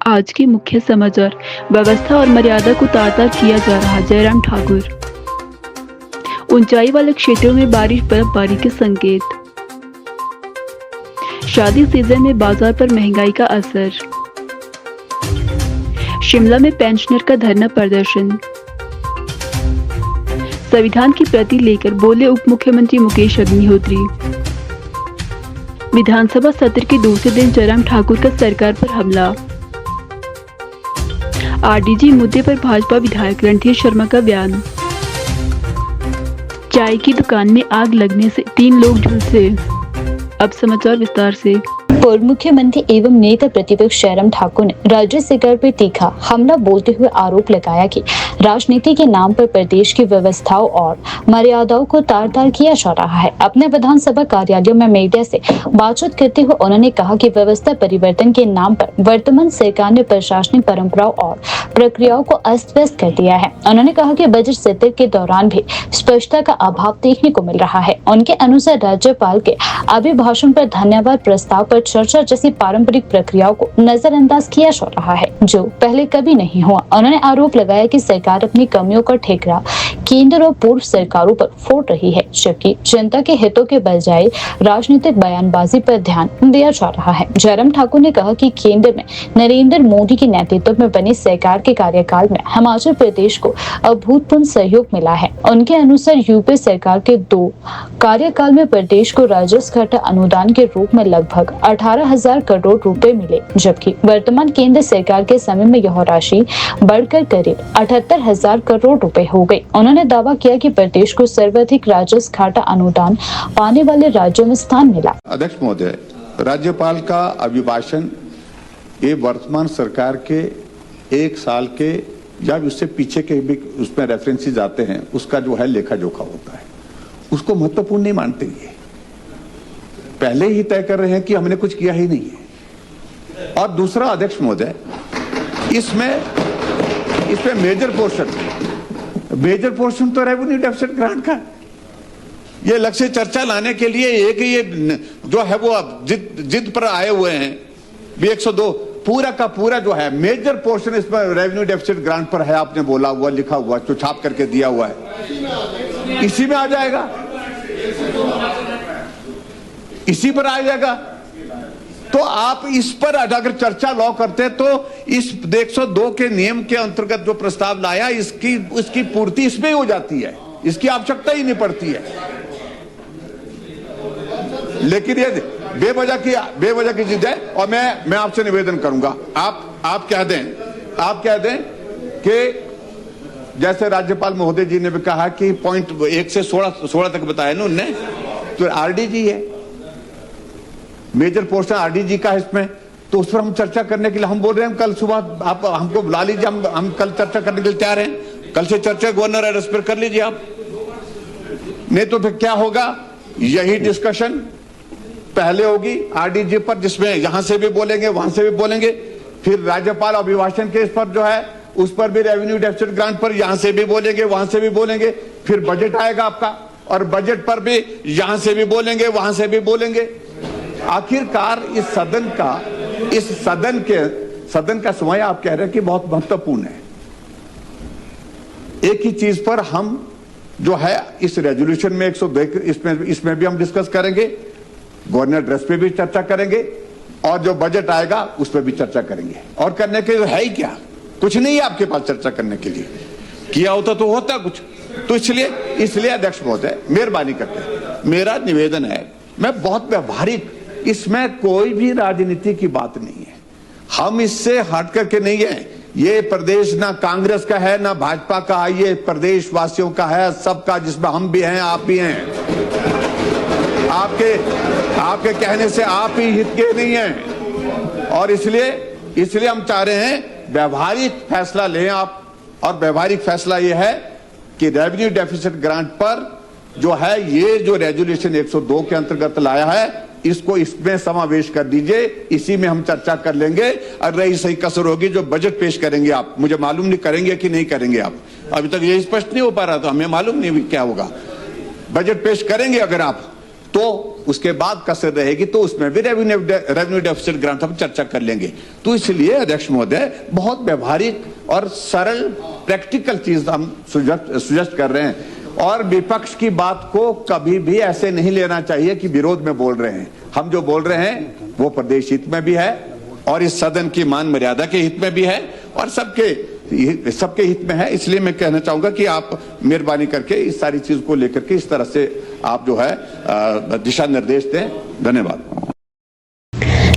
आज के मुख्य समाचार। व्यवस्था और मर्यादा को तार-तार किया जा रहा। जयराम ठाकुर। ऊंचाई वाले क्षेत्रों में बारिश बर्फबारी के संकेत। शादी सीजन में बाजार पर महंगाई का असर। शिमला में पेंशनर का धरना प्रदर्शन। संविधान की प्रति लेकर बोले उप मुख्यमंत्री मुकेश अग्निहोत्री। विधानसभा सत्र के दूसरे दिन जयराम ठाकुर का सरकार पर हमला। आरडीजी मुद्दे पर भाजपा विधायक रणधीर शर्मा का बयान। चाय की दुकान में आग लगने से 3 लोग झुलसे। अब समाचार विस्तार से। पूर्व मुख्यमंत्री एवं नेता प्रतिपक्ष जयराम ठाकुर ने राज्य सरकार पर तीखा हमला बोलते हुए आरोप लगाया कि राजनीति के नाम पर प्रदेश की व्यवस्थाओं और मर्यादाओं को तार-तार किया जा रहा है। अपने विधानसभा कार्यालयों में मीडिया से बातचीत करते हुए उन्होंने कहा कि व्यवस्था परिवर्तन के नाम पर वर्तमान सरकार ने प्रशासनिक परंपराओं और प्रक्रियाओं को अस्त व्यस्त कर दिया है। उन्होंने कहा कि बजट सत्र के दौरान भी स्पष्टता का अभाव देखने को मिल रहा है। उनके अनुसार राज्यपाल के अभिभाषण पर धन्यवाद प्रस्ताव पर चर्चा जैसी पारंपरिक प्रक्रियाओं को नजरअंदाज किया जा रहा है, जो पहले कभी नहीं हुआ। उन्होंने आरोप लगाया कि सरकार अपनी कमियों का ठेकरा केंद्र और पूर्व सरकारों पर फोड़ रही है, जबकि जनता के हितों के बजाय राजनीतिक बयानबाजी पर ध्यान दिया जा रहा है। जयराम ठाकुर ने कहा कि केंद्र में नरेंद्र मोदी के नेतृत्व में बनी सरकार के कार्यकाल में हिमाचल प्रदेश को अभूतपूर्व सहयोग मिला है। उनके अनुसार यूपी सरकार के 2 कार्यकाल में प्रदेश को राजस्व घाटा अनुदान के रूप में लगभग 18,000 करोड़ रुपए मिले, जबकि वर्तमान केंद्र सरकार के समय में यह राशि बढ़कर करीब 78,000 करोड़ रुपए हो गई। उन्होंने दावा किया कि प्रदेश को सर्वाधिक राजस्व घाटा अनुदान पाने वाले राज्यों में स्थान मिला। अध्यक्ष महोदय, राज्यपाल का अभिभाषण ये वर्तमान सरकार के 1 साल के या उससे पीछे के भी उसमें रेफरेंसेस आते हैं, उसका जो है लेखा जोखा होता है, उसको महत्वपूर्ण नहीं मानते। ये पहले ही तय कर रहे हैं कि हमने कुछ किया ही नहीं है। और दूसरा अध्यक्ष महोदय, इसमें मेजर पोर्शन तो रेवेन्यू डेफिसिट ग्रांट का। ये लक्ष्य चर्चा लाने के लिए एक ये जो है वो जिद पर आए हुए हैं भी 102 पूरा का पूरा जो है मेजर पोर्शन इसमें रेवेन्यू डेफिसिट ग्रांट पर है। आपने बोला हुआ, लिखा हुआ, जो छाप करके दिया हुआ है, इसी में आ जाएगा, इसी पर आ जाएगा। तो आप इस पर अगर चर्चा लॉ करते तो इस 102 के नियम के अंतर्गत जो प्रस्ताव लाया इसकी पूर्ति इसमें ही हो जाती है, इसकी आवश्यकता ही नहीं पड़ती है। लेकिन ये बेवजह की चीज है। और मैं आपसे निवेदन करूंगा, आप कह दें कि जैसे राज्यपाल महोदय जी ने भी कहा कि पॉइंट 1 से 16 तक बताया ना उनने, तो आरडीजी है, मेजर पोर्शन आरडीजी का है इसमें, तो उस पर हम चर्चा करने के लिए हम बोल रहे हैं कल सुबह आप हमको बुला लीजिए, हम कल चर्चा करने के लिए तैयार हैं। कल से चर्चा गवर्नर एड्रेस पर कर लीजिए आप। नहीं तो फिर क्या होगा, यही डिस्कशन पहले होगी आरडीजी पर, जिसमें यहां से भी बोलेंगे वहां से भी बोलेंगे, फिर राज्यपाल अभिभाषण के इस पर जो है उस पर भी रेवेन्यू डेफिसिट ग्रांट पर यहां से भी बोलेंगे वहां से भी बोलेंगे, फिर बजट आएगा आपका और बजट पर भी यहां से भी बोलेंगे वहां से भी बोलेंगे। आखिरकार इस सदन का समय आप कह रहे हैं कि बहुत महत्वपूर्ण है। एक ही चीज पर हम जो है इस रेजोल्यूशन में 102 इसमें भी हम डिस्कस करेंगे, गवर्नर एड्रेस पे भी चर्चा करेंगे और जो बजट आएगा उस पर भी चर्चा करेंगे। और करने के लिए है ही क्या, कुछ नहीं है आपके पास चर्चा करने के लिए। किया होता तो होता कुछ। तो इसलिए अध्यक्ष महोदय मेहरबानी करके मेरा निवेदन है, मैं बहुत व्यवहारिक, इसमें कोई भी राजनीति की बात नहीं है, हम इससे हट करके नहीं है। ये प्रदेश ना कांग्रेस का है ना भाजपा का है, ये प्रदेश वासियों का है, सबका, जिसमें हम भी हैं आप भी हैं। आपके कहने से आप ही हित के नहीं हैं। और इसलिए हम चाह रहे हैं व्यवहारिक फैसला लें आप। और व्यवहारिक फैसला ये है कि रेवेन्यू डेफिसिट ग्रांट पर जो है ये जो रेजोल्यूशन 102 के अंतर्गत लाया है इसको इसमें समावेश कर दीजिए, इसी में हम चर्चा कर लेंगे। और रही सही कसर होगी जो बजट पेश करेंगे आप, मुझे मालूम नहीं करेंगे कि नहीं करेंगे आप, अभी तक ये स्पष्ट नहीं हो पा रहा, तो हमें मालूम नहीं क्या होगा। बजट पेश करेंगे अगर आप तो उसके बाद कसर रहेगी तो उसमें भी रेवेन्यू डेफिसिट ग्रांट हम चर्चा कर लेंगे। तो इसलिए अध्यक्ष महोदय बहुत व्यवहारिक और सरल प्रैक्टिकल चीज हम सुजेस्ट कर रहे हैं और विपक्ष की बात को कभी भी ऐसे नहीं लेना चाहिए कि विरोध में बोल रहे हैं। हम जो बोल रहे हैं वो प्रदेश हित में भी है और इस सदन की मान मर्यादा के हित में भी है और सबके हित में है। इसलिए मैं कहना चाहूंगा कि आप मेहरबानी करके इस सारी चीज को लेकर के इस तरह से आप जो है दिशा निर्देश दें। धन्यवाद।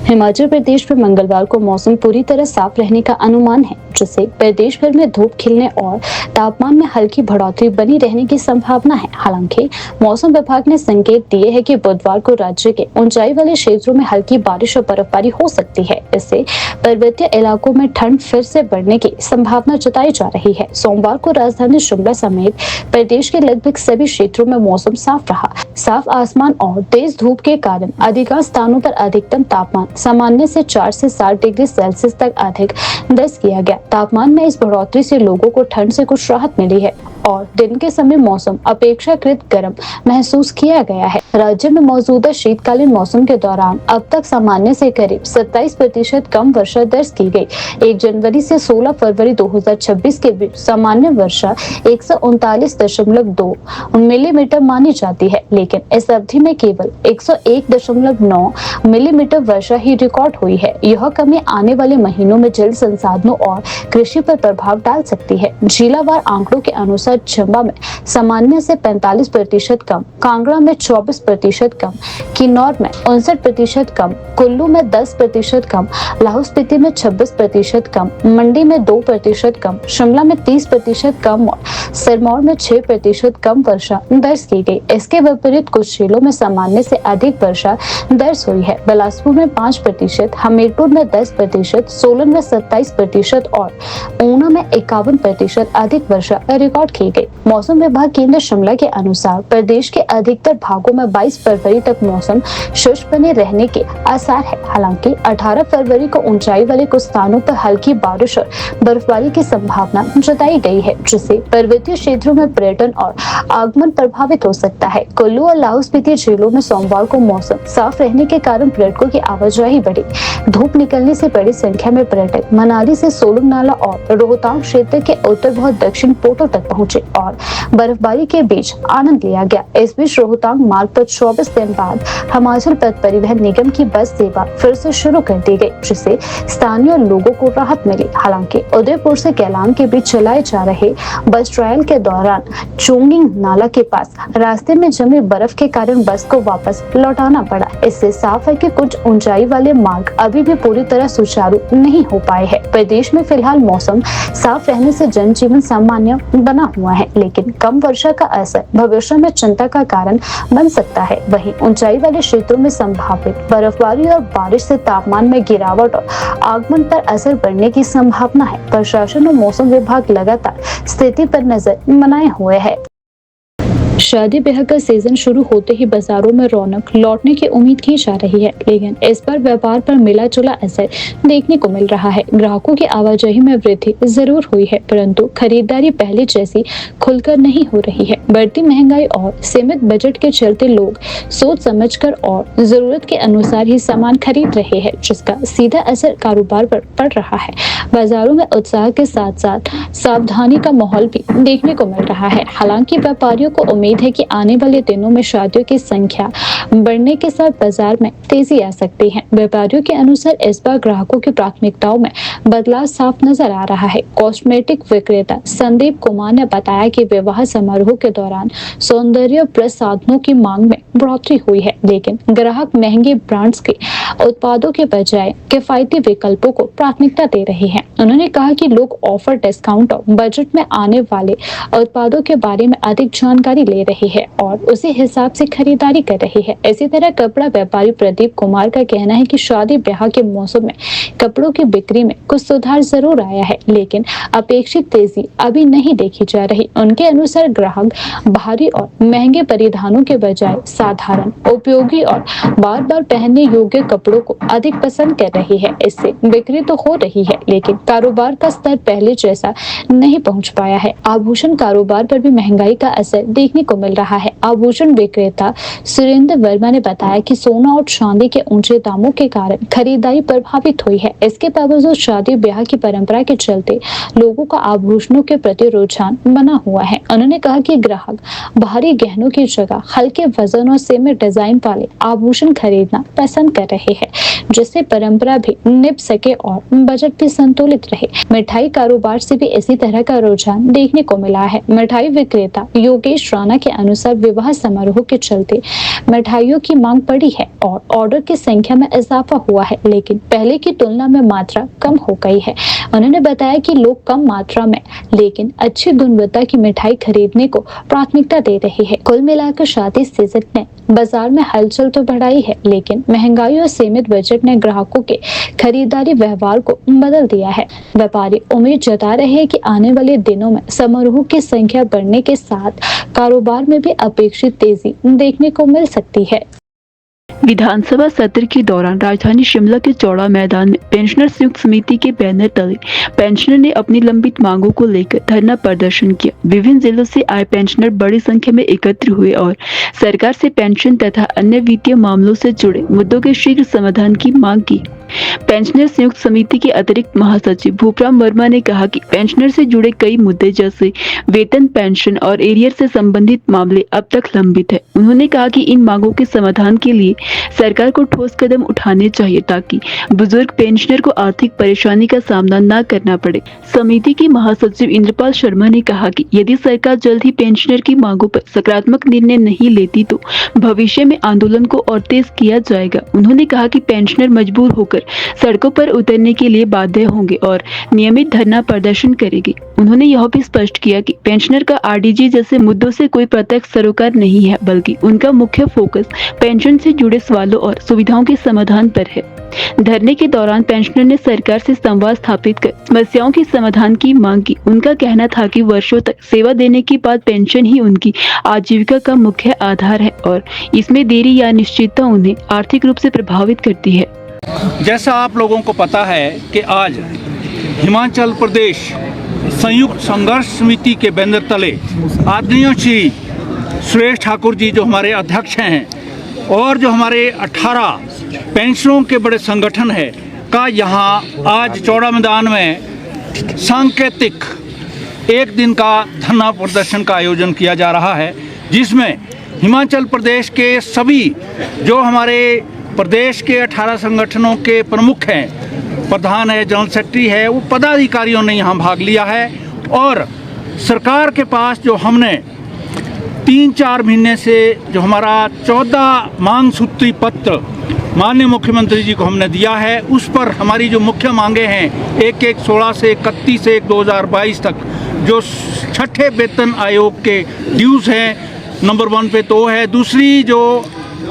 हिमाचल प्रदेश में मंगलवार को मौसम पूरी तरह साफ रहने का अनुमान है, जिससे प्रदेश भर में धूप खिलने और तापमान में हल्की बढ़ोतरी बनी रहने की संभावना है। हालांकि मौसम विभाग ने संकेत दिए हैं कि बुधवार को राज्य के ऊंचाई वाले क्षेत्रों में हल्की बारिश और बर्फबारी हो सकती है। इससे पर्वतीय इलाकों में ठंड फिर से बढ़ने की संभावना जताई जा रही है। सोमवार को राजधानी शिमला समेत प्रदेश के लगभग सभी क्षेत्रों में मौसम साफ रहा। साफ आसमान और तेज धूप के कारण अधिकांश स्थानों पर अधिकतम तापमान सामान्य से 4 से 7 डिग्री सेल्सियस तक अधिक दर्ज किया गया। तापमान में इस बढ़ोतरी से लोगों को ठंड से कुछ राहत मिली है और दिन के समय मौसम अपेक्षाकृत गर्म महसूस किया गया है। राज्य में मौजूदा शीतकालीन मौसम के दौरान अब तक सामान्य से करीब 27% कम वर्षा दर्ज की गई। 1 जनवरी से 16 फरवरी 2026 के बीच सामान्य वर्षा 139.2 मिलीमीटर मानी जाती है, लेकिन इस अवधि में केवल 101.9 मिलीमीटर वर्षा ही रिकॉर्ड हुई है। यह कमी आने वाले महीनों में जल संसाधनों और कृषि पर प्रभाव डाल सकती है। जिलावार आंकड़ों के अनुसार चंबा में सामान्य से 45% कम, कांगड़ा में 24% कम, किन्नौर में 59% कम, कुल्लू में 10% कम, लाहौल स्पीति में 26% कम, मंडी में 2% कम, शिमला में 30% कम और सिरमौर में 6% कम वर्षा दर्ज की गई। इसके विपरीत कुछ जिलों में सामान्य से अधिक वर्षा दर्ज हुई है। बिलासपुर में 5%, हमीरपुर में 10%, सोलन में 27% और ऊना में 51% अधिक वर्षा रिकॉर्ड की गई। मौसम विभाग केंद्र शिमला के अनुसार प्रदेश के अधिकतर भागों में 22 फरवरी तक मौसम शुष्क बने रहने के आसार है। हालांकि 18 फरवरी को ऊंचाई वाले कुछ स्थानों पर हल्की बारिश और बर्फबारी की संभावना जताई गई है, जिससे पर्वतीय क्षेत्रों में पर्यटन और आगमन प्रभावित हो सकता है। कुल्लू और लाहौल स्पीति जिलों में सोमवार को मौसम साफ रहने के कारण पर्यटकों की आवाजाही बढ़ी। धूप निकलने से बड़ी संख्या में पर्यटक मनाली से सोलंग नाला और रोहतांग क्षेत्र के उत्तर बहुत दक्षिण पोर्टल तक पहुंचे और बर्फबारी के बीच आनंद लिया गया। इस बीच रोहतांग मार्ग पर 24 दिन बाद हिमाचल पथ परिवहन निगम की बस सेवा फिर से शुरू कर दी गई, जिससे स्थानीय लोगों को राहत मिली। हालांकि उदयपुर से केलांग के बीच चलाए जा रहे बस ट्रायल के दौरान चोंगिंग नाला के पास रास्ते में जमी बर्फ के कारण बस को वापस लौटाना पड़ा। इससे साफ है कि कुछ ऊंचाई वाले मार्ग अभी भी पूरी तरह सुचारू नहीं हो पाए हैं। प्रदेश में फिलहाल मौसम साफ रहने से जनजीवन सामान्य बना हुआ है, लेकिन कम वर्षा का असर भविष्य में चिंता का कारण बन सकता है। वहीं ऊंचाई वाले क्षेत्रों में संभावित बर्फबारी और बारिश से तापमान में गिरावट और आगमन पर असर पड़ने की संभावना है। प्रशासन और मौसम विभाग लगातार स्थिति पर नजर बनाए हुए है। शादी ब्याह का सीजन शुरू होते ही बाजारों में रौनक लौटने की उम्मीद की जा रही है, लेकिन इस बार व्यापार पर मिला जुला असर देखने को मिल रहा है। ग्राहकों की आवाजाही में वृद्धि जरूर हुई है, परंतु खरीदारी पहले जैसी खुलकर नहीं हो रही है। बढ़ती महंगाई और सीमित बजट के चलते लोग सोच समझकर और जरूरत के अनुसार ही सामान खरीद रहे हैं, जिसका सीधा असर कारोबार पर पड़ रहा है। बाजारों में उत्साह के साथ साथ सावधानी का माहौल भी देखने को मिल रहा है। हालांकि व्यापारियों को उम्मीद है कि आने वाले दिनों में शादियों की संख्या बढ़ने के साथ बाजार में तेजी आ सकती है। व्यापारियों के अनुसार इस बार ग्राहकों की प्राथमिकताओं में बदलाव साफ नजर आ रहा है। कॉस्मेटिक विक्रेता संदीप कुमार ने बताया कि विवाह समारोह के दौरान सौंदर्य प्रसाधनों की मांग में बढ़ोतरी हुई है, लेकिन ग्राहक महंगे ब्रांड्स के उत्पादों के बजाय किफायती विकल्पों को प्राथमिकता दे रहे हैं। उन्होंने कहा कि लोग ऑफर, डिस्काउंट और बजट में आने वाले उत्पादों के बारे में अधिक जानकारी ले रहे हैं और उसी हिसाब से खरीदारी कर रहे हैं। इसी तरह कपड़ा व्यापारी प्रदीप कुमार का कहना है कि शादी ब्याह के मौसम में कपड़ों की बिक्री में कुछ सुधार जरूर आया है, लेकिन अपेक्षित तेजी अभी नहीं देखी जा रही। उनके अनुसार ग्राहक भारी और महंगे परिधानों के बजाय साधारण, उपयोगी और बार बार पहनने योग्य कपड़ों को अधिक पसंद कर रही है। इससे बिक्री तो हो रही है, लेकिन कारोबार का स्तर पहले जैसा नहीं पहुंच पाया है। आभूषण कारोबार पर भी महंगाई का असर देखने को मिल रहा है। आभूषण विक्रेता सुरेंद्र वर्मा ने बताया कि सोना और चांदी के ऊंचे दामों के कारण खरीदारी प्रभावित हुई है। इसके बावजूद शादी ब्याह की परंपरा के चलते लोगों का आभूषणों के प्रति रुझान बना हुआ है। उन्होंने कहा कि ग्राहक भारी गहनों की जगह हल्के वजन और सीमित डिजाइन वाले आभूषण खरीदना पसंद कर रहे हैं, जिससे परंपरा भी निभ सके और बजट भी संतुलित रहे। मिठाई कारोबार से भी इसी तरह का रुझान देखने को मिला है। मिठाई विक्रेता योगेश राणा के अनुसार विवाह समारोह के चलते मिठाइयों की मांग बढ़ी है और ऑर्डर की संख्या में इजाफा हुआ है, लेकिन पहले की तुलना में मात्रा कम हो गई है। उन्होंने बताया कि लोग कम मात्रा में लेकिन अच्छी गुणवत्ता की मिठाई खरीदने को प्राथमिकता दे रहे हैं। कुल मिलाकर शादी सीजन ने बाजार में हलचल तो बढ़ाई है, लेकिन महंगाई और सीमित बजट ने ग्राहकों के खरीदारी व्यवहार को बदल दिया है। व्यापारी उम्मीद जता रहे हैं कि आने वाले दिनों में समारोह की संख्या बढ़ने के साथ कारोबार में भी अपेक्षित तेजी देखने को मिल सकती है। विधानसभा सत्र के दौरान राजधानी शिमला के चौड़ा मैदान में पेंशनर संयुक्त समिति के बैनर तले पेंशनर ने अपनी लंबित मांगों को लेकर धरना प्रदर्शन किया। विभिन्न जिलों से आए पेंशनर बड़ी संख्या में एकत्र हुए और सरकार से पेंशन तथा अन्य वित्तीय मामलों से जुड़े मुद्दों के शीघ्र समाधान की मांग की। पेंशनर संयुक्त समिति के अतिरिक्त महासचिव भूपराम वर्मा ने कहा कि पेंशनर से जुड़े कई मुद्दे जैसे वेतन, पेंशन और एरियर से संबंधित मामले अब तक लंबित है। उन्होंने कहा कि इन मांगों के समाधान के लिए सरकार को ठोस कदम उठाने चाहिए ताकि बुजुर्ग पेंशनर को आर्थिक परेशानी का सामना न करना पड़े। समिति के महासचिव इंद्रपाल शर्मा ने कहा कि यदि सरकार जल्द ही पेंशनर की मांगों पर सकारात्मक निर्णय नहीं लेती तो भविष्य में आंदोलन को और तेज किया जाएगा। उन्होंने कहा कि पेंशनर मजबूर होकर सड़कों पर उतरने के लिए बाध्य होंगे और नियमित धरना प्रदर्शन करेंगे। उन्होंने यह भी स्पष्ट किया कि पेंशनर का आरडीजी जैसे मुद्दों से कोई प्रत्यक्ष सरोकार नहीं है, बल्कि उनका मुख्य फोकस पेंशन से जुड़े सवालों और सुविधाओं के समाधान पर है। धरने के दौरान पेंशनर ने सरकार से संवाद स्थापित कर समस्याओं के समाधान की मांग की। उनका कहना था कि वर्षों तक सेवा देने के बाद पेंशन ही उनकी आजीविका का मुख्य आधार है और इसमें देरी या अनिश्चितता उन्हें आर्थिक रूप से प्रभावित करती है। जैसा आप लोगों को पता है कि आज हिमाचल प्रदेश संयुक्त संघर्ष समिति के बैनर तले आदरणीय श्री सुरेश ठाकुर जी जो हमारे अध्यक्ष हैं और जो हमारे 18 पेंशनरों के बड़े संगठन है का यहाँ आज चौड़ा मैदान में सांकेतिक एक दिन का धरना प्रदर्शन का आयोजन किया जा रहा है, जिसमें हिमाचल प्रदेश के सभी जो हमारे प्रदेश के 18 संगठनों के प्रमुख हैं, प्रधान है, जनरल सेक्रेटरी है, वो पदाधिकारियों ने यहाँ भाग लिया है। और सरकार के पास जो हमने 3-4 महीने से जो हमारा 14 मांग सूत्री पत्र माननीय मुख्यमंत्री जी को हमने दिया है, उस पर हमारी जो मुख्य मांगे हैं 1/1/16 से 31/1/2022 तक जो छठे वेतन आयोग के ड्यूज हैं, नंबर 1 पे तो है, दूसरी जो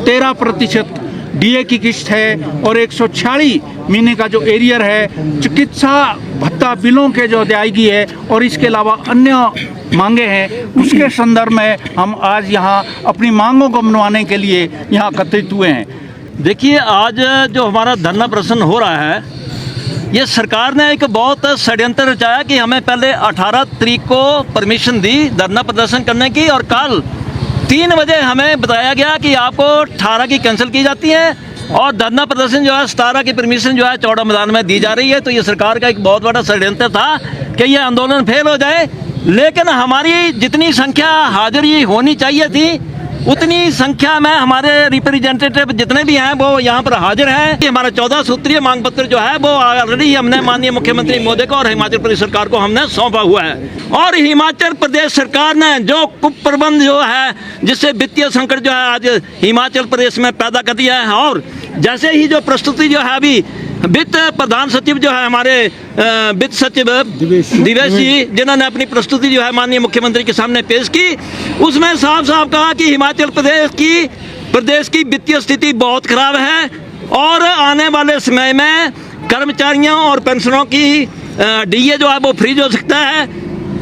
13% डीए की किस्त है और 146 महीने का जो एरियर है, चिकित्सा भत्ता बिलों के जो अदायगी है और इसके अलावा अन्य मांगे हैं, उसके संदर्भ में हम आज यहाँ अपनी मांगों को मनवाने के लिए यहाँ एकत्रित हुए हैं। देखिए, आज जो हमारा धरना प्रदर्शन हो रहा है, ये सरकार ने एक बहुत षड्यंत्र रचाया कि हमें पहले 18 तारीख को परमिशन दी धरना प्रदर्शन करने की और कल 3 बजे हमें बताया गया कि आपको 18 की कैंसिल की जाती है और धरना प्रदर्शन जो है 17 की परमिशन जो है चौड़ा मैदान में दी जा रही है। तो ये सरकार का एक बहुत बड़ा षड्यंत्र था कि ये आंदोलन फेल हो जाए, लेकिन हमारी जितनी संख्या हाजिरी होनी चाहिए थी उतनी संख्या में हमारे रिप्रेजेंटेटिव जितने भी हैं वो यहाँ पर हाजिर हैं। हमारा 14 सूत्रीय मांग पत्र जो है वो ऑलरेडी हमने माननीय मुख्यमंत्री महोदय को और हिमाचल प्रदेश सरकार को हमने सौंपा हुआ है। और हिमाचल प्रदेश सरकार ने जो कुप्रबंध जो है, जिससे वित्तीय संकट जो है आज हिमाचल प्रदेश में पैदा कर दिया है, और जैसे ही जो प्रस्तुति जो है अभी वित्त प्रधान सचिव जो है हमारे वित्त सचिव दिवेश जी, जिन्होंने अपनी प्रस्तुति जो है माननीय मुख्यमंत्री के सामने पेश की, उसमें साफ साफ कहा कि हिमाचल प्रदेश की वित्तीय स्थिति बहुत खराब है और आने वाले समय में कर्मचारियों और पेंशनरों की डीए जो है वो फ्रीज हो सकता है,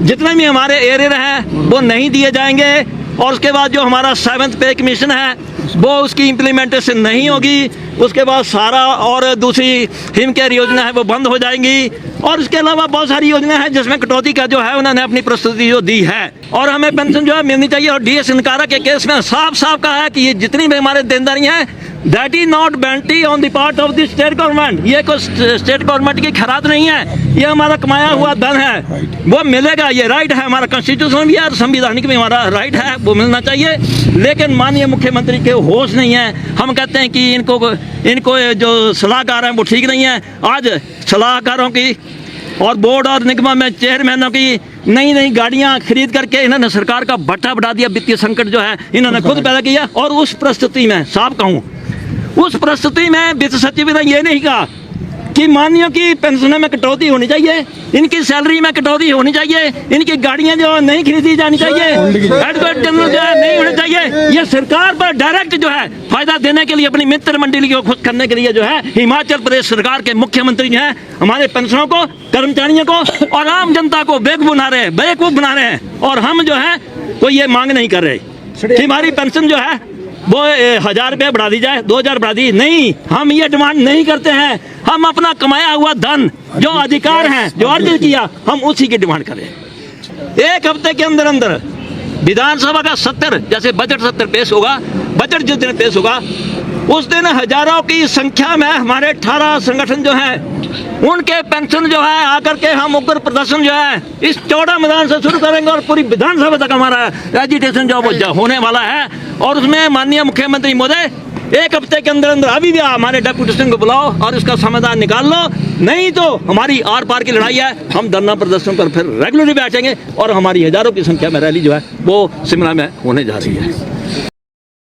जितने भी हमारे एरियर हैं वो नहीं दिए जाएंगे, और उसके बाद जो हमारा 7th पे कमीशन है वो उसकी इम्प्लीमेंटेशन नहीं होगी, उसके बाद सारा और दूसरी हिम केयर योजना है वो बंद हो जाएंगी, और इसके अलावा बहुत सारी योजना है जिसमें कटौती का जो है उन्होंने अपनी प्रस्तुति जो दी है, और हमें पेंशन जो है मिलनी चाहिए। और डीएस निकारा के केस में साफ साफ कहा है कि ये जितनी भी हमारे देनदारी हैं, that is not binding on the part of the state government. ये कोई स्टेट गवर्नमेंट की खराद नहीं है, ये हमारा कमाया हुआ धन है, वो मिलेगा, ये राइट है, हमारा कॉन्स्टिट्यूशन भी है और संविधानिक भी हमारा राइट है, वो मिलना चाहिए। लेकिन माननीय मुख्यमंत्री के होश नहीं है। हम कहते हैं कि इनको जो सलाहकार हैं वो ठीक नहीं है। आज सलाहकारों की और बोर्ड और निगमों में चेयरमैनों की नई नई गाड़ियां खरीद करके इन्होंने सरकार का भट्टा बढ़ा दिया। वित्तीय संकट जो है इन्होंने खुद पैदा किया। और उस प्रस्तुति में साफ कहूँ, उस प्रस्तुति में वित्त सचिव ने ये नहीं कहा कि माननीयों की पेंशनों में कटौती होनी चाहिए, इनकी सैलरी में कटौती होनी चाहिए, इनकी गाड़ियां जो नहीं खरीदी जानी चाहिए, एडवोकेट जनरल जो है नहीं होने चाहिए। ये सरकार पर डायरेक्ट जो है फायदा देने के लिए, अपनी मित्र मंडली को खुश करने के लिए जो है हिमाचल प्रदेश सरकार के मुख्यमंत्री जो है हमारे पेंशनों को, कर्मचारियों को और आम जनता को बेवकूफ बना रहे हैं। और हम जो है कोई ये मांग नहीं कर रहे कि हमारी पेंशन जो है वो 1000 रुपये बढ़ा दी जाए, 2000 बढ़ा दी, नहीं, हम ये डिमांड नहीं करते हैं। हम अपना कमाया हुआ धन जो अधिकार है, जो अर्जित किया, हम उसी की डिमांड करें। एक हफ्ते के अंदर अंदर विधानसभा का सत्र, जैसे बजट सत्र पेश होगा, बजट जिस दिन पेश होगा उस दिन हजारों की संख्या में हमारे 18 संगठन जो हैं उनके पेंशन जो है आकर के हम उग्र प्रदर्शन जो है इस चौड़ा मैदान से शुरू करेंगे और पूरी विधानसभा तक हमारा एजिटेशन जो वो होने वाला है। और उसमें माननीय मुख्यमंत्री महोदय एक हफ्ते के अंदर अंदर अभी भी हमारे डेपुटेशन को बुलाओ और इसका समाधान निकाल लो, नहीं तो हमारी आर पार की लड़ाई है। हम धरना प्रदर्शन पर फिर रेगुलरली बैठेंगे और हमारी हजारों की संख्या में रैली जो है वो शिमला में होने जा रही है।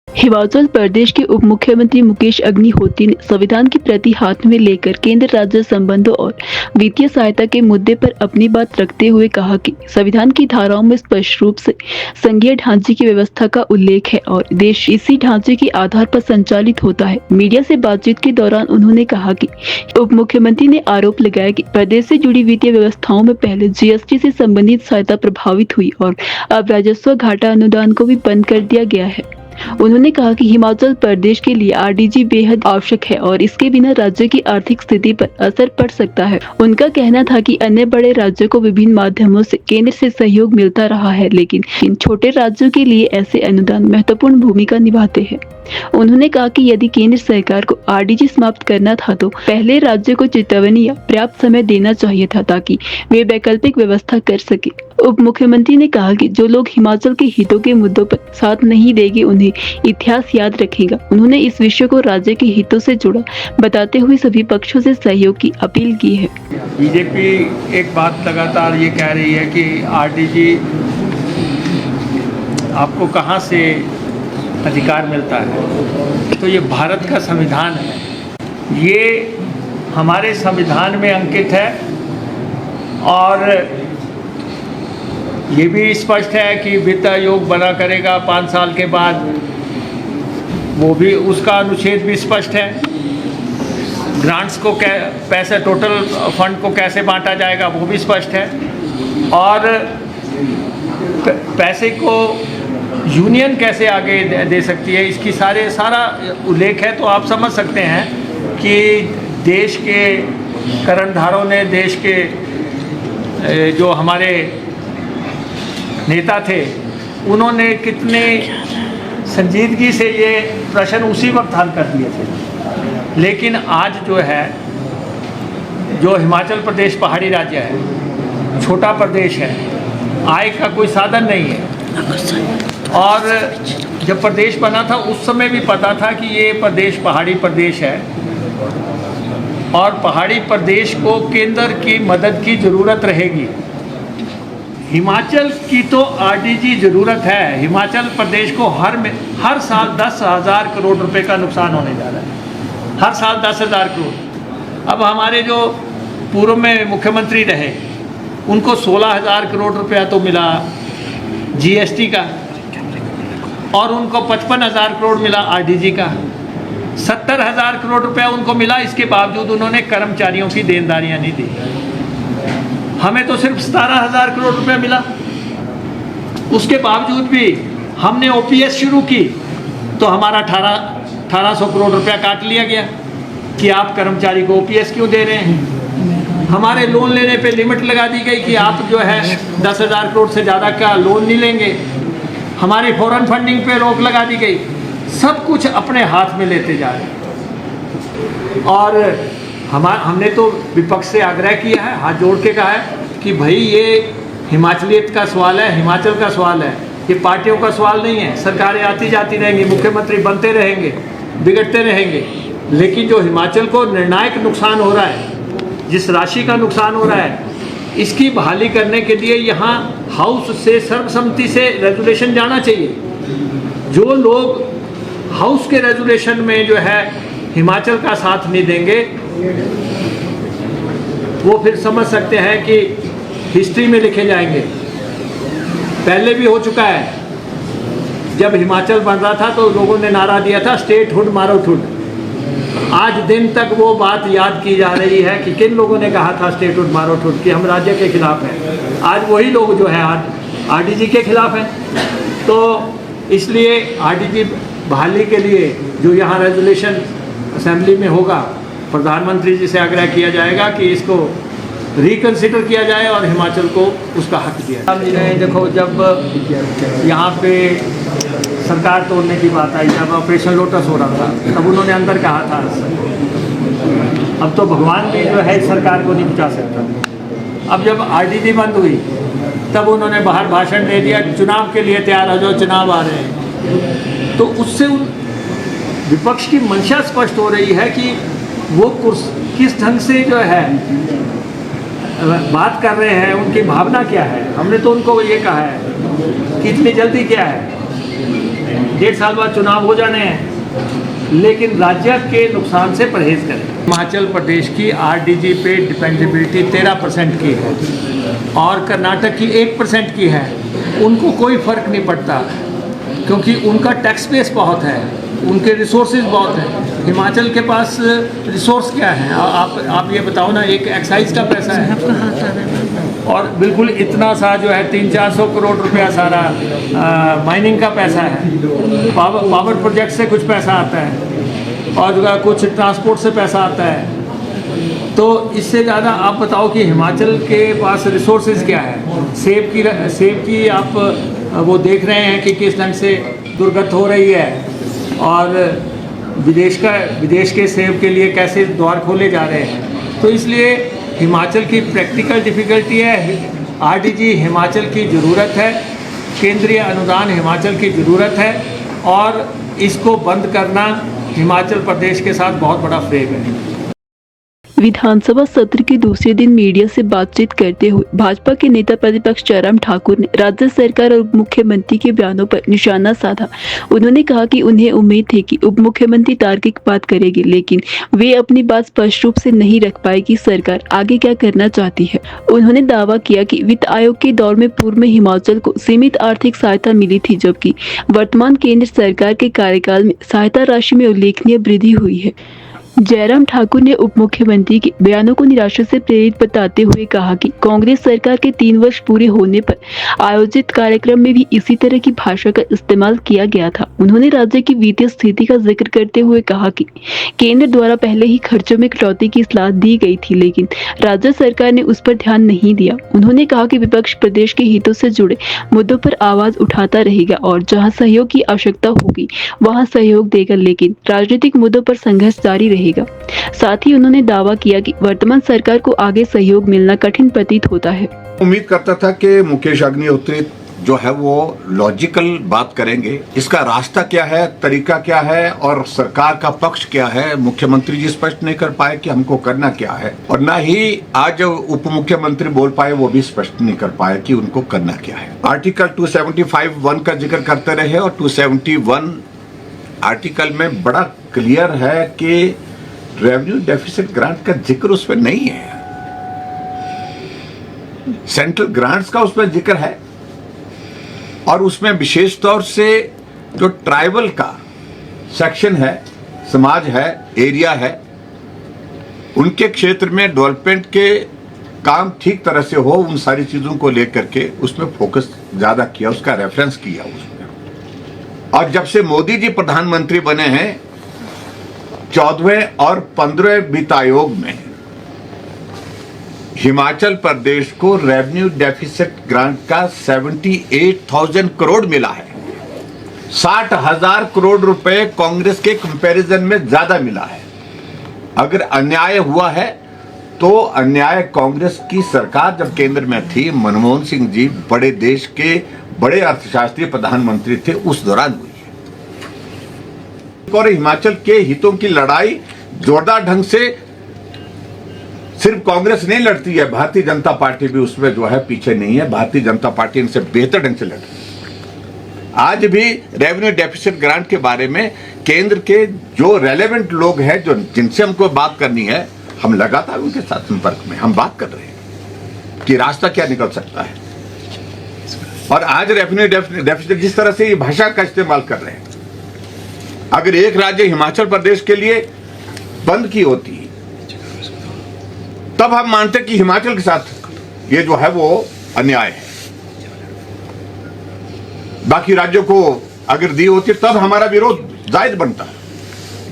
हिमाचल प्रदेश के उप मुख्यमंत्री मुकेश अग्निहोत्री ने संविधान की प्रति हाथ में लेकर केंद्र राज्य संबंधों और वित्तीय सहायता के मुद्दे पर अपनी बात रखते हुए कहा कि संविधान की धाराओं में स्पष्ट रूप से संघीय ढांचे की व्यवस्था का उल्लेख है और देश इसी ढांचे के आधार पर संचालित होता है। मीडिया से बातचीत के दौरान उन्होंने कहा कि उप मुख्यमंत्री ने आरोप लगाया कि प्रदेश से जुड़ी वित्तीय व्यवस्थाओं में पहले जीएसटी से संबंधित सहायता प्रभावित हुई और अब राजस्व घाटा अनुदान को भी बंद कर दिया गया है। उन्होंने कहा कि हिमाचल प्रदेश के लिए आरडीजी बेहद आवश्यक है और इसके बिना राज्य की आर्थिक स्थिति पर असर पड़ सकता है। उनका कहना था कि अन्य बड़े राज्यों को विभिन्न माध्यमों से केंद्र से सहयोग मिलता रहा है, लेकिन इन छोटे राज्यों के लिए ऐसे अनुदान महत्वपूर्ण भूमिका निभाते हैं। उन्होंने कहा कि यदि केंद्र सरकार को आरडीजी समाप्त करना था तो पहले राज्य को चेतावनी या पर्याप्त समय देना चाहिए था ताकि वे वैकल्पिक व्यवस्था कर सके। उप मुख्यमंत्री ने कहा कि जो लोग हिमाचल के हितों के मुद्दों पर साथ नहीं देंगे उन्हें इतिहास याद रखेगा। उन्होंने इस विषय को राज्य के हितों से जुड़ा बताते हुए सभी पक्षों से सहयोग की अपील की है। बीजेपी एक बात लगातार ये कह रही है कि आरडीजी आपको कहाँ से अधिकार मिलता है, तो ये भारत का संविधान है, ये हमारे संविधान में अंकित है और ये भी स्पष्ट है कि वित्त आयोग बना करेगा 5 साल के बाद, वो भी उसका अनुच्छेद भी स्पष्ट है। ग्रांट्स को पैसे टोटल फंड को कैसे बांटा जाएगा वो भी स्पष्ट है और पैसे को यूनियन कैसे आगे दे सकती है इसकी सारा उल्लेख है। तो आप समझ सकते हैं कि देश के कर्णधारों ने, देश के जो हमारे नेता थे, उन्होंने कितने संजीदगी से ये प्रश्न उसी वक्त हल कर दिए थे। लेकिन आज जो है, जो हिमाचल प्रदेश पहाड़ी राज्य है, छोटा प्रदेश है, आय का कोई साधन नहीं है और जब प्रदेश बना था उस समय भी पता था कि ये प्रदेश पहाड़ी प्रदेश है और पहाड़ी प्रदेश को केंद्र की मदद की ज़रूरत रहेगी। हिमाचल की तो आरडीजी ज़रूरत है। हिमाचल प्रदेश को हर साल 10,000 करोड़ रुपए का नुकसान होने जा रहा है, हर साल 10,000 करोड़। अब हमारे जो पूर्व में मुख्यमंत्री रहे उनको 16,000 करोड़ रुपया तो मिला जीएसटी का और उनको 55,000 करोड़ मिला आरडीजी का, 70,000 करोड़ रुपया उनको मिला। इसके बावजूद उन्होंने कर्मचारियों की देनदारियां नहीं दी। हमें तो सिर्फ 17,000 करोड़ रुपया मिला। उसके बावजूद भी हमने ओपीएस शुरू की तो हमारा 1800 करोड़ रुपया काट लिया गया कि आप कर्मचारी को ओपीएस क्यों दे रहे हैं। हमारे लोन लेने पे लिमिट लगा दी गई कि आप जो है 10,000 करोड़ से ज़्यादा का लोन नहीं लेंगे। हमारी फॉरेन फंडिंग पे रोक लगा दी गई। सब कुछ अपने हाथ में लेते जा रहे हैं। और हमने तो विपक्ष से आग्रह किया है, हाथ जोड़ के कहा है कि भाई ये हिमाचलियत का सवाल है, हिमाचल का सवाल है, ये पार्टियों का सवाल नहीं है। सरकारें आती जाती रहेंगी, मुख्यमंत्री बनते रहेंगे, बिगड़ते रहेंगे, लेकिन जो हिमाचल को निर्णायक नुकसान हो रहा है, जिस राशि का नुकसान हो रहा है, इसकी बहाली करने के लिए यहाँ हाउस से सर्वसम्मति से रेजोल्यूशन जाना चाहिए। जो लोग हाउस के रेजोल्यूशन में जो है हिमाचल का साथ नहीं देंगे, वो फिर समझ सकते हैं कि हिस्ट्री में लिखे जाएंगे। पहले भी हो चुका है, जब हिमाचल बन रहा था तो लोगों ने नारा दिया था स्टेटहुड मारोठुड। आज दिन तक वो बात याद की जा रही है कि किन लोगों ने कहा था स्टेटहुड मारोठुड, कि हम राज्य के खिलाफ हैं। आज वही लोग जो है आज आरडीजी के खिलाफ हैं। तो इसलिए आरडीजी बहाली के लिए जो यहाँ रेजोल्यूशन असेंबली में होगा, प्रधानमंत्री जी से आग्रह किया जाएगा कि इसको रिकंसिडर किया जाए और हिमाचल को उसका हक दिया जाए। देखो, जब यहाँ पे सरकार तोड़ने की बात आई, जब ऑपरेशन लोटस हो रहा था, तब उन्होंने अंदर कहा था अब तो भगवान भी जो है सरकार को नहीं बचा सकता। अब जब आरडीजी बंद हुई तब उन्होंने बाहर भाषण दे दिया, चुनाव के लिए तैयार हो जाओ, चुनाव आ रहे हैं। तो उससे विपक्ष की मंशा स्पष्ट हो रही है कि वो किस ढंग से जो है बात कर रहे हैं, उनकी भावना क्या है। हमने तो उनको ये कहा है कि इतनी जल्दी क्या है, 1.5 साल बाद चुनाव हो जाने हैं, लेकिन राज्य के नुकसान से परहेज करें। हिमाचल प्रदेश की आरडीजी पे डिपेंडेबिलिटी 13% की है और कर्नाटक की 1% की है। उनको कोई फर्क नहीं पड़ता क्योंकि उनका टैक्स बेस बहुत है, उनके रिसोर्सेज बहुत हैं। हिमाचल के पास रिसोर्स क्या है, आप ये बताओ ना। एक एक्साइज का पैसा है और बिल्कुल इतना सा जो है 300-400 करोड़ रुपया सारा माइनिंग का पैसा है। पावर प्रोजेक्ट से कुछ पैसा आता है और कुछ ट्रांसपोर्ट से पैसा आता है। तो इससे ज़्यादा आप बताओ कि हिमाचल के पास रिसोर्सेज क्या है। सेब की आप वो देख रहे हैं कि किस ढंग से दुर्गत हो रही है और विदेश के सेब के लिए कैसे द्वार खोले जा रहे हैं। तो इसलिए हिमाचल की प्रैक्टिकल डिफ़िकल्टी है। आरडीजी हिमाचल की ज़रूरत है, केंद्रीय अनुदान हिमाचल की ज़रूरत है और इसको बंद करना हिमाचल प्रदेश के साथ बहुत बड़ा फ्रेम है। विधानसभा सत्र के दूसरे दिन मीडिया से बातचीत करते हुए भाजपा के नेता प्रतिपक्ष जयराम ठाकुर ने राज्य सरकार और उप मुख्यमंत्री के बयानों पर निशाना साधा। उन्होंने कहा कि उन्हें उम्मीद थी कि उप मुख्यमंत्री तार्किक बात करेगी, लेकिन वे अपनी बात स्पष्ट रूप से नहीं रख पाए कि सरकार आगे क्या करना चाहती है। उन्होंने दावा किया कि वित्त आयोग के दौर में पूर्व में हिमाचल को सीमित आर्थिक सहायता मिली थी, जबकि वर्तमान केंद्र सरकार के कार्यकाल में सहायता राशि में उल्लेखनीय वृद्धि हुई है। जयराम ठाकुर ने उप मुख्यमंत्री के बयानों को निराशा से प्रेरित बताते हुए कहा कि कांग्रेस सरकार के 3 वर्ष पूरे होने पर आयोजित कार्यक्रम में भी इसी तरह की भाषा का इस्तेमाल किया गया था। उन्होंने राज्य की वित्तीय स्थिति का जिक्र करते हुए कहा कि केंद्र द्वारा पहले ही खर्चों में कटौती की सलाह दी गई थी, लेकिन राज्य सरकार ने उस पर ध्यान नहीं दिया। उन्होंने कहा कि विपक्ष प्रदेश के हितों से जुड़े मुद्दों पर आवाज उठाता रहेगा और जहाँ सहयोग की आवश्यकता होगी वहाँ सहयोग देगा, लेकिन राजनीतिक मुद्दों पर संघर्ष जारी रहेगा। साथ ही उन्होंने दावा किया कि वर्तमान सरकार को आगे सहयोग मिलना कठिन प्रतीत होता है। उम्मीद करता था कि मुकेश अग्निहोत्री जो है वो लॉजिकल बात करेंगे। इसका रास्ता क्या है, तरीका क्या है और सरकार का पक्ष क्या है, मुख्यमंत्री जी स्पष्ट नहीं कर पाए कि हमको करना क्या है, और ना ही आज उप मुख्यमंत्री बोल पाए, वो भी स्पष्ट नहीं कर पाए कि उनको करना क्या है। आर्टिकल 275(1) का जिक्र करते रहे और 271 आर्टिकल में बड़ा क्लियर है कि रेवेन्यू डेफिसिट ग्रांट का जिक्र उसमें नहीं है, सेंट्रल ग्रांट्स का उसमें जिक्र है और उसमें विशेष तौर से जो ट्राइबल का सेक्शन है, समाज है, एरिया है, उनके क्षेत्र में डेवलपमेंट के काम ठीक तरह से हो, उन सारी चीजों को लेकर के उसमें फोकस ज्यादा किया, उसका रेफरेंस किया उसमें। और जब से मोदी जी प्रधानमंत्री बने हैं 14वें और 15वें वित्त आयोग में हिमाचल प्रदेश को रेवेन्यू डेफिसिट ग्रांट का 78,000 करोड़ मिला है। 60,000 करोड़ रुपए कांग्रेस के कंपैरिजन में ज्यादा मिला है। अगर अन्याय हुआ है तो अन्याय कांग्रेस की सरकार जब केंद्र में थी, मनमोहन सिंह जी बड़े देश के बड़े अर्थशास्त्री प्रधानमंत्री थे, उस दौरान हुई है। और हिमाचल के हितों की लड़ाई जोरदार ढंग से सिर्फ कांग्रेस नहीं लड़ती है, भारतीय जनता पार्टी भी उसमें जो है पीछे नहीं है। भारतीय जनता पार्टी इनसे बेहतर ढंग से लड़ रही है। आज भी रेवेन्यू डेफिसिट ग्रांट के बारे में केंद्र के जो रेलेवेंट लोग हैं, जो जिनसे हमको बात करनी है, हम लगातार उनके साथ संपर्क में हम बात कर रहे हैं कि रास्ता क्या निकल सकता है। और आज रेवेन्यू डेफिसिट जिस तरह से ये भाषा का इस्तेमाल कर रहे हैं, अगर एक राज्य हिमाचल प्रदेश के लिए बंद की होती तब हम मानते कि हिमाचल के साथ ये जो है वो अन्याय है। बाकी राज्यों को अगर दी होती तब हमारा विरोध जायज बनता।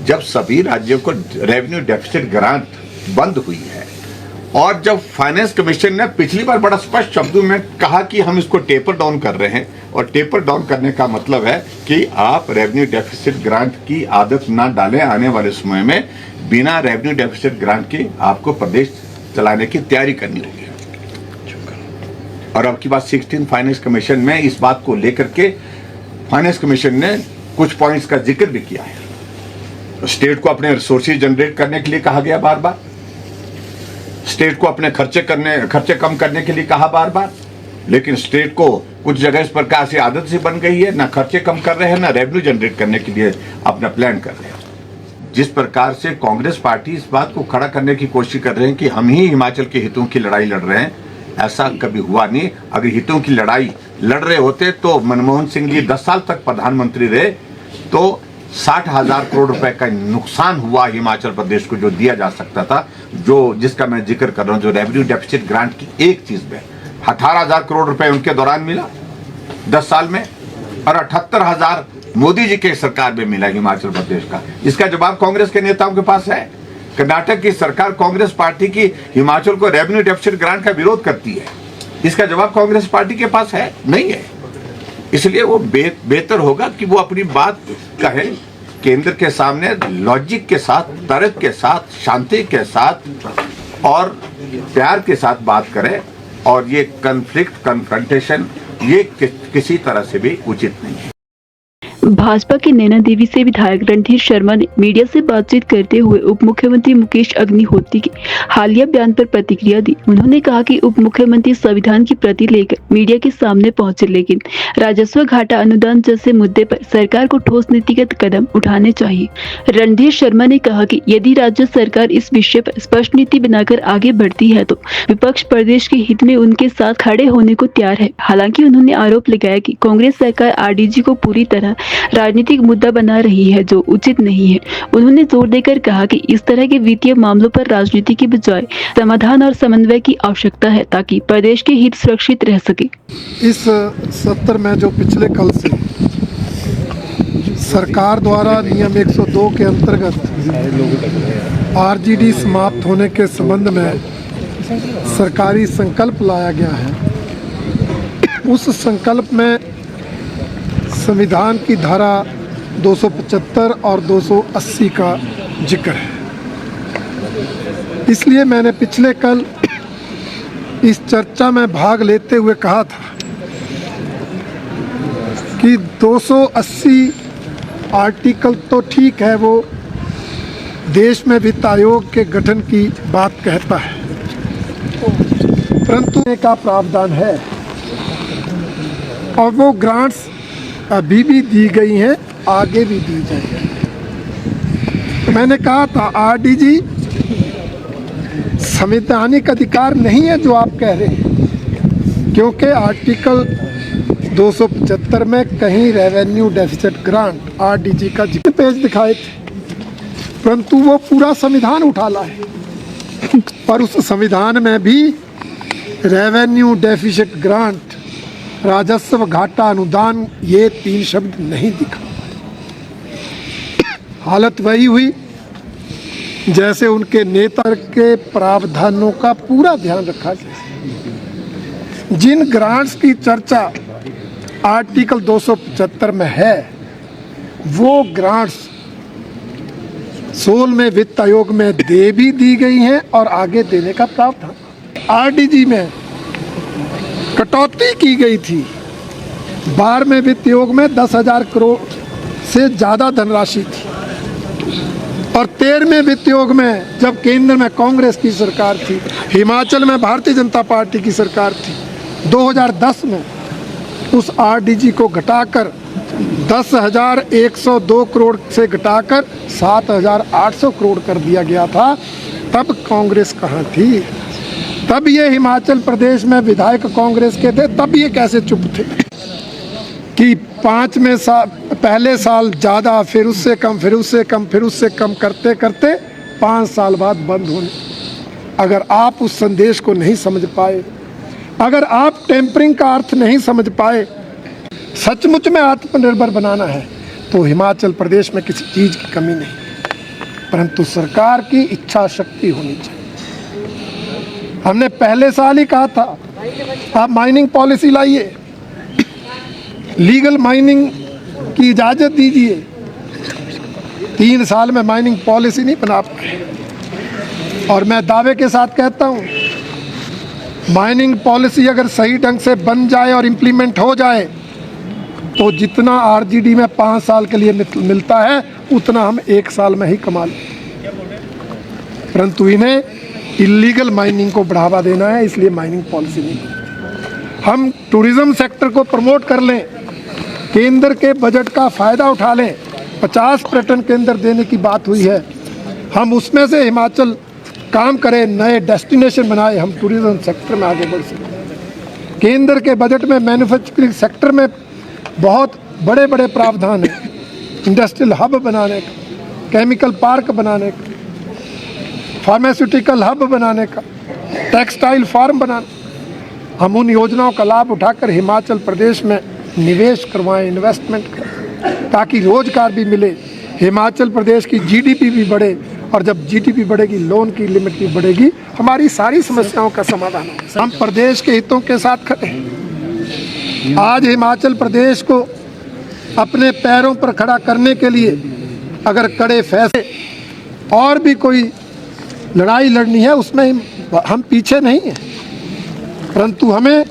जब सभी राज्यों को रेवेन्यू डेफिसिट ग्रांट बंद हुई है और जब फाइनेंस कमीशन ने पिछली बार बड़ा स्पष्ट शब्दों में कहा कि हम इसको टेपर डाउन कर रहे हैं, और टेपर डाउन करने का मतलब है कि आप रेवेन्यू डेफिसिट ग्रांट की आदत ना डालें। आने वाले समय में बिना रेवेन्यू डेफिसिट ग्रांट के आपको प्रदेश चलाने की तैयारी करनी होगी। और अब की बात 16 फाइनेंस कमीशन में इस बात को लेकर के फाइनेंस कमीशन ने कुछ पॉइंट्स का जिक्र भी किया है। स्टेट को अपने रिसोर्सेज जनरेट करने के लिए कहा गया बार बार, स्टेट को अपने खर्चे कम करने के लिए कहा बार बार, लेकिन स्टेट को कुछ जगह इस प्रकार से आदत से बन गई है, ना खर्चे कम कर रहे हैं, ना रेवेन्यू जनरेट करने के लिए अपना प्लान कर रहे हैं। जिस प्रकार से कांग्रेस पार्टी इस बात को खड़ा करने की कोशिश कर रहे हैं कि हम ही हिमाचल के हितों की लड़ाई लड़ रहे हैं, ऐसा कभी हुआ नहीं। अगर हितों की लड़ाई लड़ रहे होते तो मनमोहन सिंह जी 10 साल तक प्रधानमंत्री रहे, तो 60,000 करोड़ रुपए का नुकसान हुआ हिमाचल प्रदेश को जो दिया जा सकता था, जो जिसका मैं जिक्र कर रहा हूं, जो रेवेन्यू डेफिसिट ग्रांट की एक चीज में 18,000 करोड़ रुपए उनके दौरान मिला 10 साल में, और 78,000 मोदी जी के सरकार में मिला हिमाचल प्रदेश का। इसका जवाब कांग्रेस के नेताओं के पास है। कर्नाटक की सरकार कांग्रेस पार्टी की हिमाचल को रेवेन्यू डेफिसिट ग्रांट का विरोध करती है, इसका जवाब कांग्रेस पार्टी के पास है नहीं है। इसलिए वो बेहतर होगा कि वो अपनी बात कहे, केंद्र के सामने लॉजिक के साथ, तर्क के साथ, शांति के साथ और प्यार के साथ बात करे। और ये कन्फ्रंटेशन ये किसी तरह से भी उचित नहीं है। भाजपा के नैना देवी से विधायक रणधीर शर्मा ने मीडिया से बातचीत करते हुए उप मुख्यमंत्री मुकेश अग्निहोत्री के हालिया बयान पर प्रतिक्रिया दी। उन्होंने कहा कि उप मुख्यमंत्री संविधान की प्रति लेकर मीडिया के सामने पहुंचे, लेकिन राजस्व घाटा अनुदान जैसे मुद्दे पर सरकार को ठोस नीतिगत कदम उठाने चाहिए। रणधीर शर्मा ने कहा कि यदि राज्य सरकार इस विषय पर स्पष्ट नीति बनाकर आगे बढ़ती है तो विपक्ष प्रदेश के हित में उनके साथ खड़े होने को तैयार है। हालांकि उन्होंने आरोप लगाया कि कांग्रेस सरकार आरडीजी को पूरी तरह राजनीतिक मुद्दा बना रही है, जो उचित नहीं है। उन्होंने जोर देकर कहा कि इस तरह के वित्तीय मामलों पर राजनीति की बजाय समाधान और समन्वय की आवश्यकता है, ताकि प्रदेश के हित सुरक्षित रह सके। इस सत्र में जो पिछले कल से सरकार द्वारा नियम 102 के अंतर्गत आरजीडी समाप्त होने के संबंध में सरकारी संकल्प लाया गया है, उस संकल्प में संविधान की धारा 275 और 280 का जिक्र है। इसलिए मैंने पिछले कल इस चर्चा में भाग लेते हुए कहा था कि 280 आर्टिकल तो ठीक है, वो देश में वित्त आयोग के गठन की बात कहता है, परंतु का प्रावधान है और वो ग्रांट्स अभी भी दी गई हैं, आगे भी दी जाएगी। तो मैंने कहा था आरडीजी संवैधानिक अधिकार नहीं है जो आप कह रहे हैं, क्योंकि आर्टिकल 275 में कहीं रेवेन्यू डेफिसिट ग्रांट आरडीजी का जिक्र पेज दिखाए थे, परंतु वो पूरा संविधान उठा लाए पर उस संविधान में भी रेवेन्यू डेफिसिट ग्रांट, राजस्व घाटा अनुदान, ये 3 शब्द नहीं दिखा। हालत वही हुई जैसे उनके नेता के प्रावधानों का पूरा ध्यान रखा जाए। जिन ग्रांट्स की चर्चा आर्टिकल 275 में है, वो ग्रांट्स 16 में वित्त आयोग में दे भी दी गई हैं और आगे देने का प्रावधान। आरडीजी में कटौती की गई थी। 12वें वित्त आयोग में 10,000 करोड़ से ज़्यादा धनराशि थी और 13वें वित्त आयोग में जब केंद्र में कांग्रेस की सरकार थी, हिमाचल में भारतीय जनता पार्टी की सरकार थी, 2010 में उस आरडीजी को घटाकर 10,102 करोड़ से घटाकर 7,800 करोड़ कर दिया गया था। तब कांग्रेस कहाँ थी? तब ये हिमाचल प्रदेश में विधायक कांग्रेस के थे, तब ये कैसे चुप थे कि पहले साल ज़्यादा, फिर उससे कम, फिर उससे कम, फिर उससे कम करते करते 5 साल बाद बंद होने। अगर आप उस संदेश को नहीं समझ पाए, अगर आप टेम्परिंग का अर्थ नहीं समझ पाए, सचमुच में आत्मनिर्भर बनाना है तो हिमाचल प्रदेश में किसी चीज़ की कमी नहीं, परंतु सरकार की इच्छा शक्ति होनी चाहिए। हमने पहले साल ही कहा था आप माइनिंग पॉलिसी लाइए, लीगल माइनिंग की इजाज़त दीजिए। 3 साल में माइनिंग पॉलिसी नहीं बना पाए और मैं दावे के साथ कहता हूँ, माइनिंग पॉलिसी अगर सही ढंग से बन जाए और इम्प्लीमेंट हो जाए तो जितना आरजीडी में 5 साल के लिए मिलता है उतना हम 1 साल में ही कमा लें। परंतु इन्हें इलीगल माइनिंग को बढ़ावा देना है, इसलिए माइनिंग पॉलिसी नहीं। हम टूरिज्म सेक्टर को प्रमोट कर लें, केंद्र के बजट का फ़ायदा उठा लें। 50 पर्यटन केंद्र देने की बात हुई है, हम उसमें से हिमाचल काम करें, नए डेस्टिनेशन बनाए, हम टूरिज्म सेक्टर में आगे बढ़ सकें। केंद्र के बजट में मैन्युफैक्चरिंग सेक्टर में बहुत बड़े बड़े प्रावधान हैं, इंडस्ट्रियल हब बनाने का, केमिकल पार्क बनाने का, फार्मास्यूटिकल हब बनाने का, टेक्सटाइल फार्म बनाना। हम उन योजनाओं का लाभ उठाकर हिमाचल प्रदेश में निवेश करवाएं, इन्वेस्टमेंट करें, ताकि रोजगार भी मिले, हिमाचल प्रदेश की जीडीपी भी बढ़े, और जब जीडीपी बढ़ेगी लोन की लिमिट भी बढ़ेगी, हमारी सारी समस्याओं का समाधान होगा। हम प्रदेश के हितों के साथ खड़े हैं। आज हिमाचल प्रदेश को अपने पैरों पर खड़ा करने के लिए अगर कड़े फैसले और भी कोई लड़ाई लड़नी है, उसमें हम पीछे नहीं हैं, परंतु हमें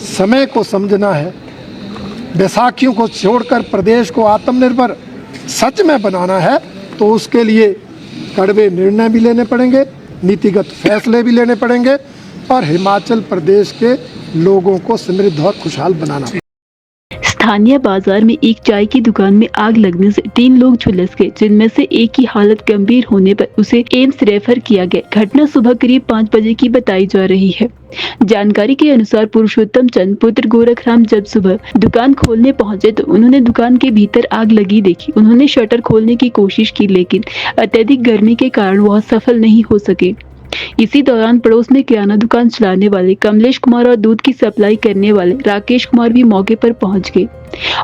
समय को समझना है। बैसाखियों को छोड़कर प्रदेश को आत्मनिर्भर सच में बनाना है तो उसके लिए कड़वे निर्णय भी लेने पड़ेंगे, नीतिगत फैसले भी लेने पड़ेंगे और हिमाचल प्रदेश के लोगों को समृद्ध और खुशहाल बनाना। स्थानीय बाजार में एक चाय की दुकान में आग लगने से 3 लोग झुलस गए, जिनमें से एक की हालत गंभीर होने पर उसे एम्स रेफर किया गया। घटना सुबह करीब 5 बजे की बताई जा रही है। जानकारी के अनुसार पुरुषोत्तम चंद पुत्र गोरखराम जब सुबह दुकान खोलने पहुंचे तो उन्होंने दुकान के भीतर आग लगी देखी। उन्होंने शटर खोलने की कोशिश की, लेकिन अत्यधिक गर्मी के कारण वह सफल नहीं हो सके। इसी दौरान पड़ोस में किराना दुकान चलाने वाले कमलेश कुमार और दूध की सप्लाई करने वाले राकेश कुमार भी मौके पर पहुंच गए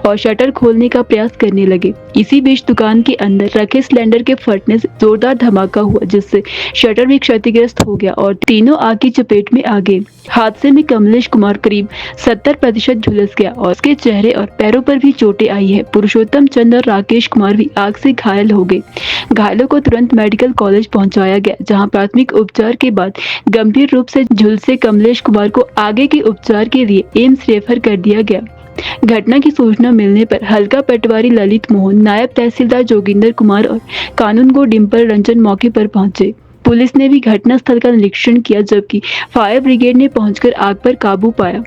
और शटर खोलने का प्रयास करने लगे। इसी बीच दुकान के अंदर रखे सिलेंडर के फटने से जोरदार धमाका हुआ, जिससे शटर भी क्षतिग्रस्त हो गया और तीनों आग की चपेट में आ गए। हादसे में कमलेश कुमार करीब 70% झुलस गया और उसके चेहरे और पैरों पर भी चोटें आई है। पुरुषोत्तम चंद और राकेश कुमार भी आग से घायल हो गए। घायलों को तुरंत मेडिकल कॉलेज पहुंचाया गया, जहां प्राथमिक उपचार के बाद गंभीर रूप से झुलसे कमलेश कुमार को आगे के उपचार के लिए एम्स रेफर कर दिया गया। घटना की सूचना मिलने पर हल्का पटवारी ललित मोहन, नायब तहसीलदार जोगिंदर कुमार और कानूनगो डिम्पल रंजन मौके पर पहुंचे। पुलिस ने भी घटनास्थल का निरीक्षण किया, जबकि फायर ब्रिगेड ने पहुंचकर आग पर काबू पाया।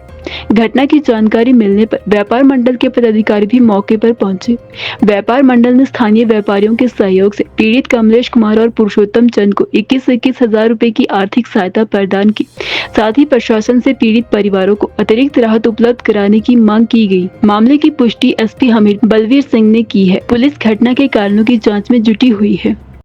घटना की जानकारी मिलने पर व्यापार मंडल के पदाधिकारी भी मौके पर पहुंचे। व्यापार मंडल ने स्थानीय व्यापारियों के सहयोग से पीड़ित कमलेश कुमार और पुरुषोत्तम चंद को 21 हजार रुपए की आर्थिक सहायता प्रदान की। साथ ही प्रशासन से पीड़ित परिवारों को अतिरिक्त राहत उपलब्ध कराने की मांग की गई। मामले की पुष्टि एसपी हमीर बलवीर सिंह ने की है। पुलिस घटना के कारणों की जाँच में जुटी हुई है।